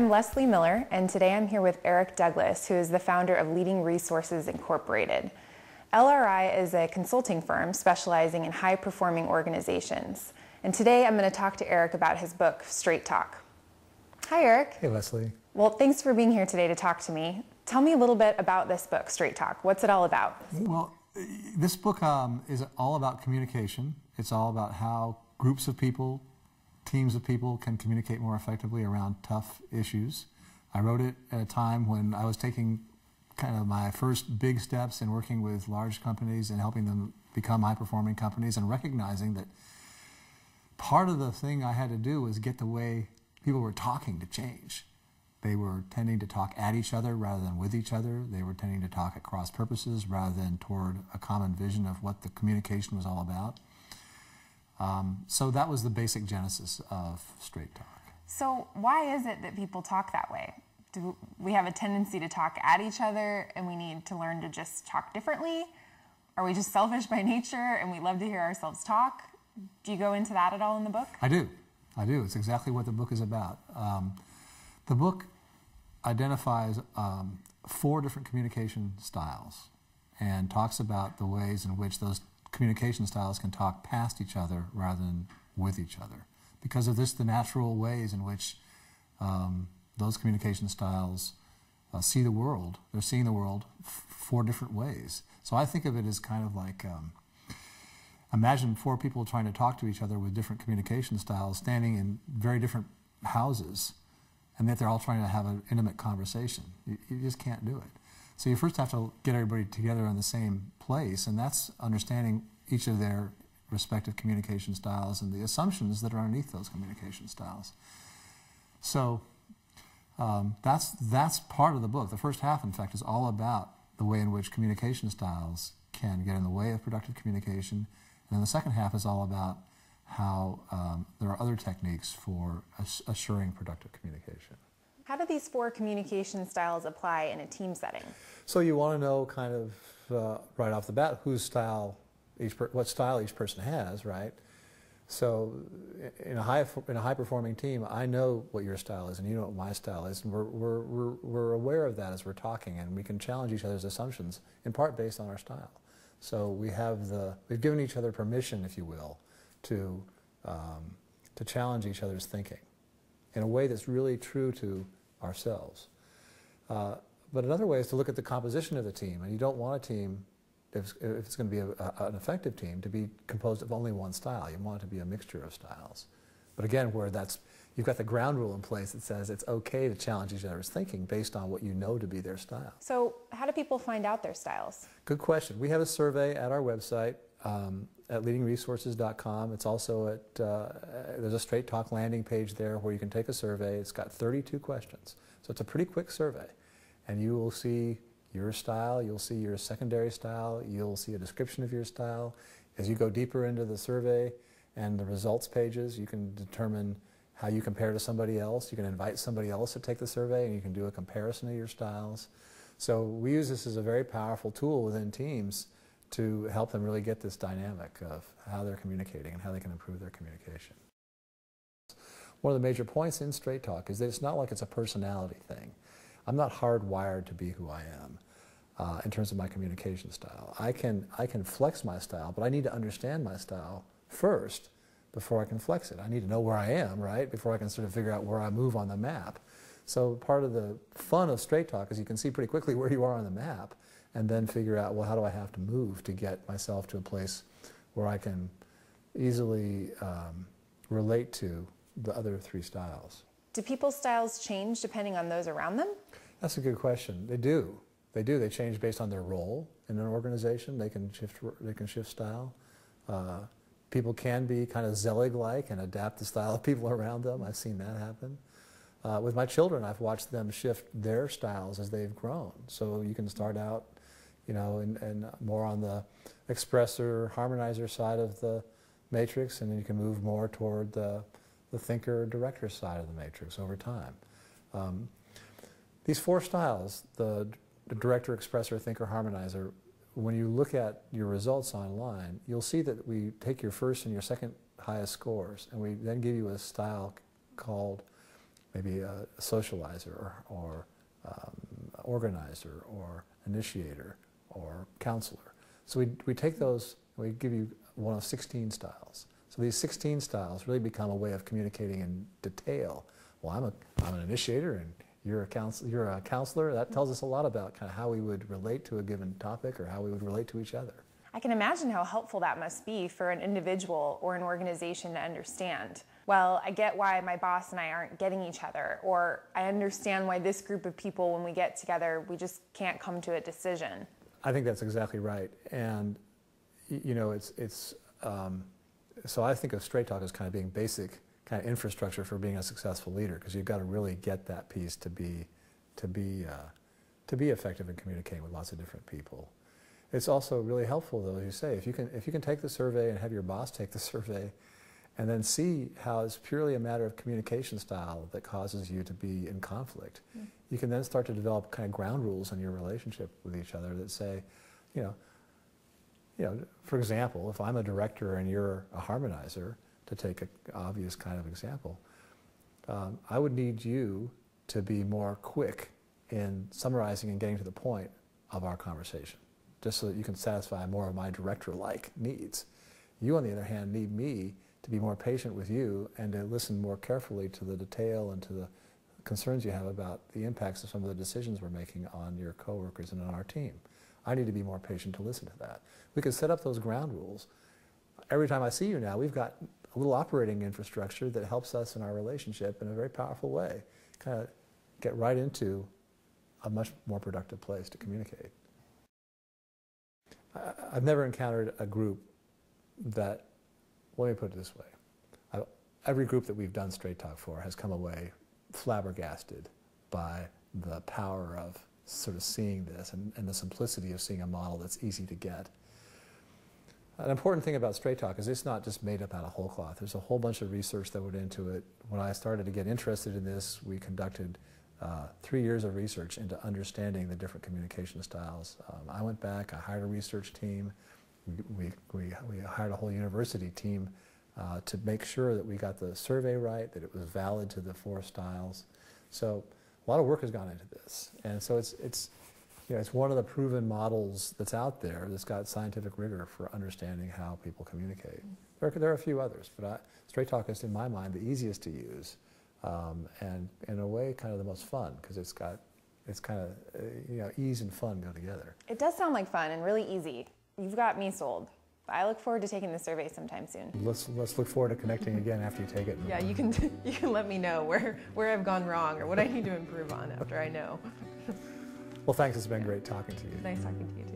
I'm Leslie Miller, and today I'm here with Eric Douglas, who is the founder of Leading Resources Incorporated. LRI is a consulting firm specializing in high-performing organizations. And today I'm going to talk to Eric about his book, Straight Talk. Hi, Eric. Hey, Leslie. Well, thanks for being here today to talk to me. Tell me a little bit about this book, Straight Talk. What's it all about? Well, this book is all about communication. It's all about how groups of people, teams of people can communicate more effectively around tough issues. I wrote it at a time when I was taking kind of my first big steps in working with large companies and helping them become high-performing companies, and recognizing that part of the thing I had to do was get the way people were talking to change. They were tending to talk at each other rather than with each other. They were tending to talk at cross purposes rather than toward a common vision of what the communication was all about. So that was the basic genesis of Straight Talk. So why is it that people talk that way? Do we have a tendency to talk at each other and we need to learn to just talk differently? Are we just selfish by nature and we love to hear ourselves talk? Do you go into that at all in the book? I do. It's exactly what the book is about. The book identifies 4 different communication styles and talks about the ways in which those communication styles can talk past each other rather than with each other. Because of this, the natural ways in which those communication styles see the world. They're seeing the world 4 different ways. So I think of it as kind of like, imagine 4 people trying to talk to each other with different communication styles, standing in very different houses, and that they're all trying to have an intimate conversation. You just can't do it. So you first have to get everybody together in the same place, and that's understanding each of their respective communication styles and the assumptions that are underneath those communication styles. So that's part of the book. The first half, in fact, is all about the way in which communication styles can get in the way of productive communication, and then the second half is all about how there are other techniques for assuring productive communication. How do these 4 communication styles apply in a team setting? So you want to know kind of right off the bat what style each person has, right? So in a high-performing team, I know what your style is and you know what my style is, and we're aware of that as we're talking, and we can challenge each other's assumptions in part based on our style. So we've given each other permission, if you will, to challenge each other's thinking in a way that's really true to ourselves. But another way is to look at the composition of the team, and you don't want a team, if it's going to be an effective team, to be composed of only one style. You want it to be a mixture of styles. But again, you've got the ground rule in place that says it's okay to challenge each other's thinking based on what you know to be their style. So how do people find out their styles? Good question. We have a survey at our website, at leadingresources.com. It's also there's a Straight Talk landing page there where you can take a survey. It's got 32 questions. So it's a pretty quick survey. And you will see your style, you'll see your secondary style, you'll see a description of your style. As you go deeper into the survey and the results pages, you can determine how you compare to somebody else. You can invite somebody else to take the survey and you can do a comparison of your styles. So we use this as a very powerful tool within teams to help them really get this dynamic of how they're communicating and how they can improve their communication. One of the major points in Straight Talk is that it's not like it's a personality thing. I'm not hardwired to be who I am in terms of my communication style. I can flex my style, but I need to understand my style first before I can flex it. I need to know where I am, right, before I can sort of figure out where I move on the map. So part of the fun of Straight Talk is you can see pretty quickly where you are on the map and then figure out, well, how do I have to move to get myself to a place where I can easily relate to the other 3 styles. Do people's styles change depending on those around them? That's a good question. They do. They change based on their role in an organization. They can shift style. People can be kind of Zelig-like and adapt the style of people around them. I've seen that happen. With my children, I've watched them shift their styles as they've grown. So you can start out, and more on the expressor, harmonizer side of the matrix, and then you can move more toward the thinker, director side of the matrix over time. These 4 styles, the director, expressor, thinker, harmonizer, when you look at your results online, you'll see that we take your first and your second highest scores, and we then give you a style called maybe a socializer or organizer or initiator or counselor. So we take those, we give you one of 16 styles. So these 16 styles really become a way of communicating in detail. Well, I'm an initiator and you're a counselor. That tells us a lot about kind of how we would relate to a given topic or how we would relate to each other. I can imagine how helpful that must be for an individual or an organization to understand. Well, I get why my boss and I aren't getting each other, or I understand why this group of people, when we get together, we just can't come to a decision. I think that's exactly right. And, you know, so I think of Straight Talk as kind of being basic kind of infrastructure for being a successful leader, because you've got to really get that piece to be effective in communicating with lots of different people. It's also really helpful, though, as you say, if you can take the survey and have your boss take the survey, and then see how it's purely a matter of communication style that causes you to be in conflict. Mm. You can then start to develop kind of ground rules in your relationship with each other that say, you know, for example, if I'm a director and you're a harmonizer, to take an obvious kind of example, I would need you to be more quick in summarizing and getting to the point of our conversation, just so that you can satisfy more of my director-like needs. You, on the other hand, need me to be more patient with you and to listen more carefully to the detail and to the concerns you have about the impacts of some of the decisions we're making on your coworkers and on our team. I need to be more patient to listen to that. We can set up those ground rules. Every time I see you now, we've got a little operating infrastructure that helps us in our relationship in a very powerful way. Kind of get right into a much more productive place to communicate. I've never encountered a group that, let me put it this way, every group that we've done Straight Talk for has come away flabbergasted by the power of sort of seeing this and the simplicity of seeing a model that's easy to get. An important thing about Straight Talk is it's not just made up out of whole cloth. There's a whole bunch of research that went into it. When I started to get interested in this, we conducted 3 years of research into understanding the different communication styles. I went back, I hired a research team. We hired a whole university team to make sure that we got the survey right, that it was valid to the 4 styles. So a lot of work has gone into this. And so it's one of the proven models that's out there that's got scientific rigor for understanding how people communicate. There are a few others, but Straight Talk is, in my mind, the easiest to use, and in a way, kind of the most fun, because it's kind of, ease and fun go together. It does sound like fun and really easy. You've got me sold. I look forward to taking the survey sometime soon. Let's look forward to connecting again after you take it. Yeah, you can let me know where I've gone wrong or what I need to improve on after I know. Well, thanks. It's been great talking to you. Nice talking to you too.